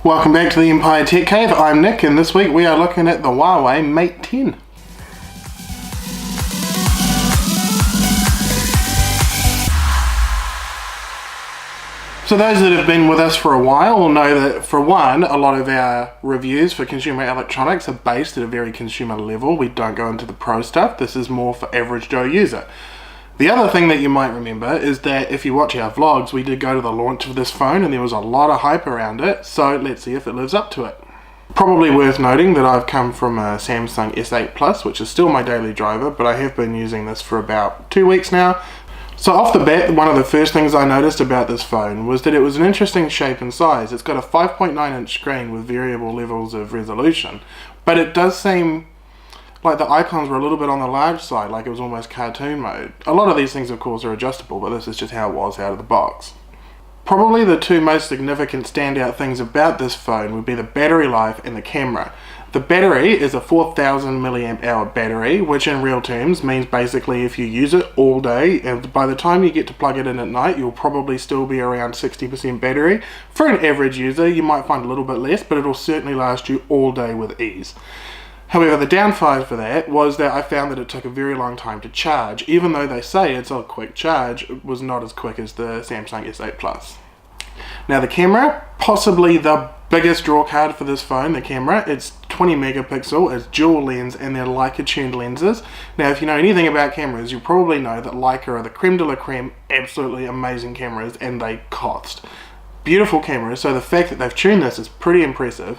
Welcome back to the Empire Tech Cave. I'm Nick, and this week we are looking at the Huawei Mate 10. So those that have been with us for a while will know that, for one, a lot of our reviews for consumer electronics are based at a very consumer level. We don't go into the pro stuff. This is more for average Joe user. The other thing that you might remember is that if you watch our vlogs, we did go to the launch of this phone and there was a lot of hype around it, so let's see if it lives up to it. Probably worth noting that I've come from a Samsung S8 Plus, which is still my daily driver, but I have been using this for about 2 weeks now. So off the bat, one of the first things I noticed about this phone was that it was an interesting shape and size. It's got a 5.9-inch screen with variable levels of resolution, but it does seem like the icons were a little bit on the large side, like it was almost cartoon mode. A lot of these things, of course, are adjustable, but this is just how it was out of the box. Probably the two most significant standout things about this phone would be the battery life and the camera. The battery is a 4000 milliamp hour battery, which in real terms means basically if you use it all day, and by the time you get to plug it in at night, you'll probably still be around 60% battery. For an average user, you might find a little bit less, but it'll certainly last you all day with ease. However, the downside for that was that I found that it took a very long time to charge. Even though they say it's a quick charge, it was not as quick as the Samsung S8 Plus. Now the camera, possibly the biggest draw card for this phone, the camera. It's 20 megapixel, it's dual lens, and they're Leica tuned lenses. Now if you know anything about cameras, you probably know that Leica are the creme de la creme, absolutely amazing cameras, and they cost. Beautiful cameras, so the fact that they've tuned this is pretty impressive.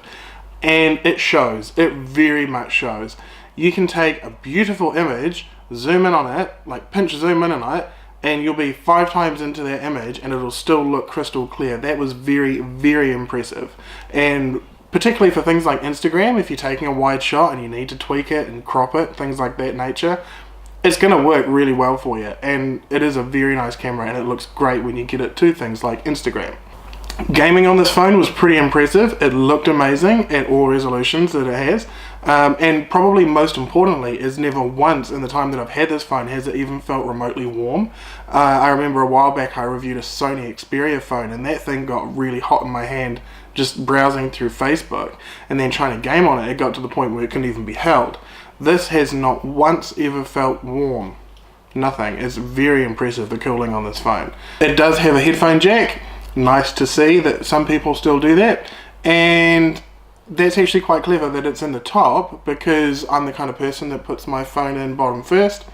And it shows, it very much shows. You can take a beautiful image, zoom in on it, like pinch zoom in on it, and you'll be 5 times into that image and it'll still look crystal clear. That was very, very impressive. And particularly for things like Instagram, if you're taking a wide shot and you need to tweak it and crop it, things like that nature, it's going to work really well for you. And it is a very nice camera and it looks great when you get it to things like Instagram. Gaming on this phone was pretty impressive. It looked amazing at all resolutions that it has, and probably most importantly is never once in the time that I've had this phone has it even felt remotely warm. I remember a while back I reviewed a Sony Xperia phone and that thing got really hot in my hand just browsing through Facebook, and then trying to game on it, it got to the point where it couldn't even be held. This has not once ever felt warm. Nothing. It's very impressive, the cooling on this phone. It does have a headphone jack. Nice to see that some people still do that, and that's actually quite clever that it's in the top, because I'm the kind of person that puts my phone in bottom first,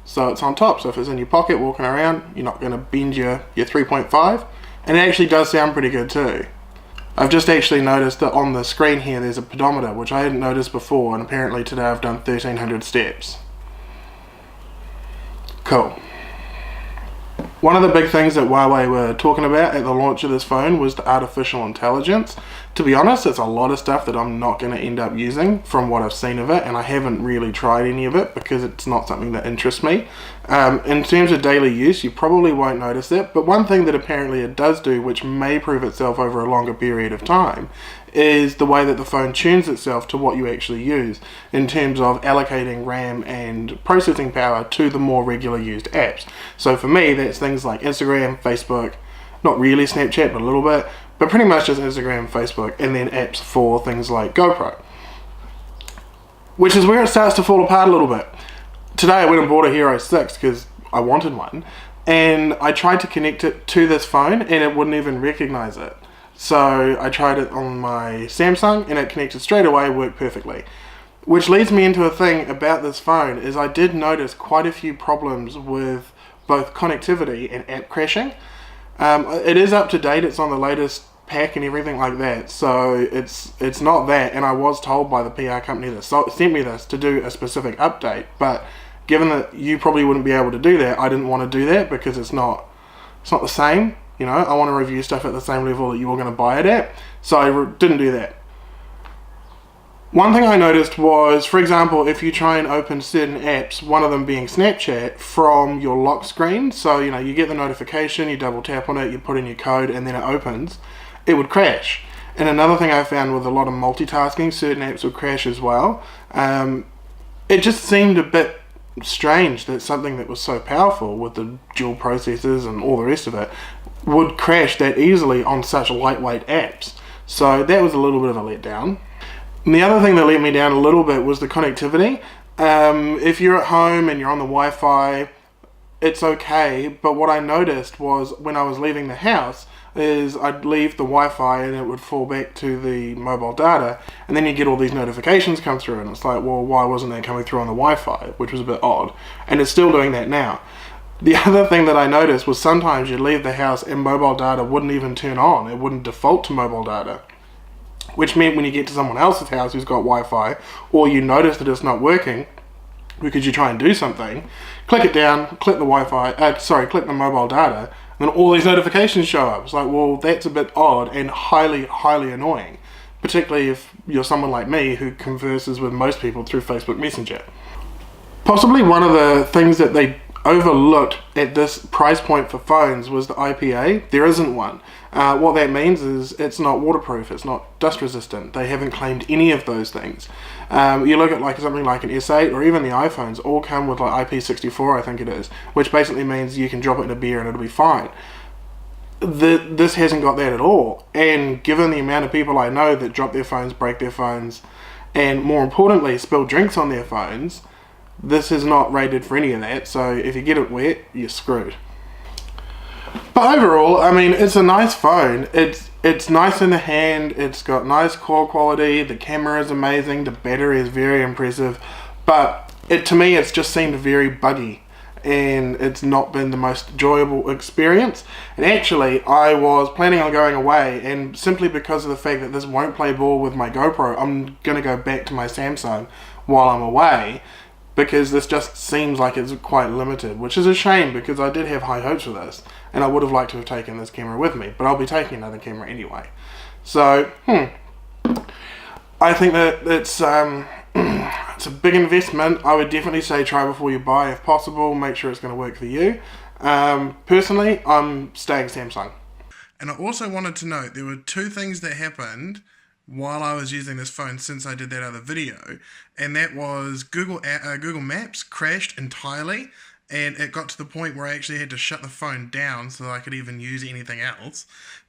so it's on top. So if it's in your pocket walking around, you're not going to bend your 3.5, and it actually does sound pretty good too. I've just actually noticed that on the screen here there's a pedometer, which I hadn't noticed before, and apparently today I've done 1300 steps. Cool. One of the big things that Huawei were talking about at the launch of this phone was the artificial intelligence. To be honest, it's a lot of stuff that I'm not going to end up using from what I've seen of it, and I haven't really tried any of it because it's not something that interests me. In terms of daily use, you probably won't notice it, but one thing that apparently it does do, which may prove itself over a longer period of time, is the way that the phone tunes itself to what you actually use in terms of allocating RAM and processing power to the more regular used apps. So for me, that's things like Instagram, Facebook, not really Snapchat, but a little bit, but pretty much just Instagram, Facebook, and then apps for things like GoPro. Which is where it starts to fall apart a little bit. Today I went and bought a Hero 6 because I wanted one, and I tried to connect it to this phone and it wouldn't even recognize it. So I tried it on my Samsung and it connected straight away, worked perfectly. Which leads me into a thing about this phone, is I did notice quite a few problems with both connectivity and app crashing. It is up to date, it's on the latest pack and everything like that, so it's not that, and I was told by the PR company that sent me this to do a specific update, but given that you probably wouldn't be able to do that, I didn't want to do that because it's not the same. You know, I want to review stuff at the same level that you were going to buy it at, so I didn't do that. One thing I noticed was, for example, if you try and open certain apps, one of them being Snapchat, from your lock screen, so you know, you get the notification, you double tap on it, you put in your code, and then it opens, it would crash. And another thing I found with a lot of multitasking, certain apps would crash as well. It just seemed a bit strange that something that was so powerful with the dual processors and all the rest of it would crash that easily on such lightweight apps. So that was a little bit of a letdown. And the other thing that let me down a little bit was the connectivity. If you're at home and you're on the Wi-Fi, it's okay, but what I noticed was when I was leaving the house is I'd leave the Wi-Fi and it would fall back to the mobile data, and then you get all these notifications come through, and it's like, well, why wasn't that coming through on the Wi-Fi? Which was a bit odd, and it's still doing that now. The other thing that I noticed was sometimes you'd leave the house and mobile data wouldn't even turn on. It wouldn't default to mobile data, which meant when you get to someone else's house who's got Wi-Fi, or you notice that it's not working, because you try and do something, click it down, click the click the mobile data, and then all these notifications show up. It's like, well, that's a bit odd and highly, highly annoying, particularly if you're someone like me who converses with most people through Facebook Messenger. Possibly one of the things that they overlooked at this price point for phones was the IPA. There isn't one. What that means is it's not waterproof, it's not dust resistant. They haven't claimed any of those things. You look at like something like an S8 or even the iPhones all come with like IP64, I think it is, which basically means you can drop it in a beer and it'll be fine. This hasn't got that at all, and given the amount of people I know that drop their phones, break their phones, and more importantly spill drinks on their phones, this is not rated for any of that, so if you get it wet, you're screwed. But overall, I mean, it's a nice phone. It's nice in the hand, it's got nice core quality, the camera is amazing, the battery is very impressive, but to me it's just seemed very buggy, and it's not been the most enjoyable experience. And actually, I was planning on going away, and simply because of the fact that this won't play ball with my GoPro, I'm going to go back to my Samsung while I'm away, because this just seems like it's quite limited, which is a shame because I did have high hopes for this, and I would have liked to have taken this camera with me, but I'll be taking another camera anyway. So, I think that it's a big investment. I would definitely say try before you buy if possible, make sure it's going to work for you. Personally, I'm staying Samsung. And I also wanted to note there were two things that happened while I was using this phone since I did that other video, and that was Google Maps crashed entirely, and it got to the point where I actually had to shut the phone down so that I could even use anything else.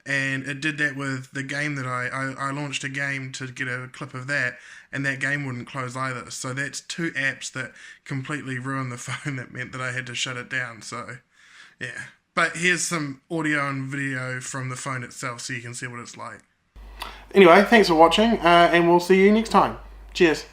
And it did that with the game that I launched a game to get a clip of that, and that game wouldn't close either. So that's two apps that completely ruined the phone. That meant that I had to shut it down. So yeah, but here's some audio and video from the phone itself so you can see what it's like. Anyway, thanks for watching, and we'll see you next time. Cheers.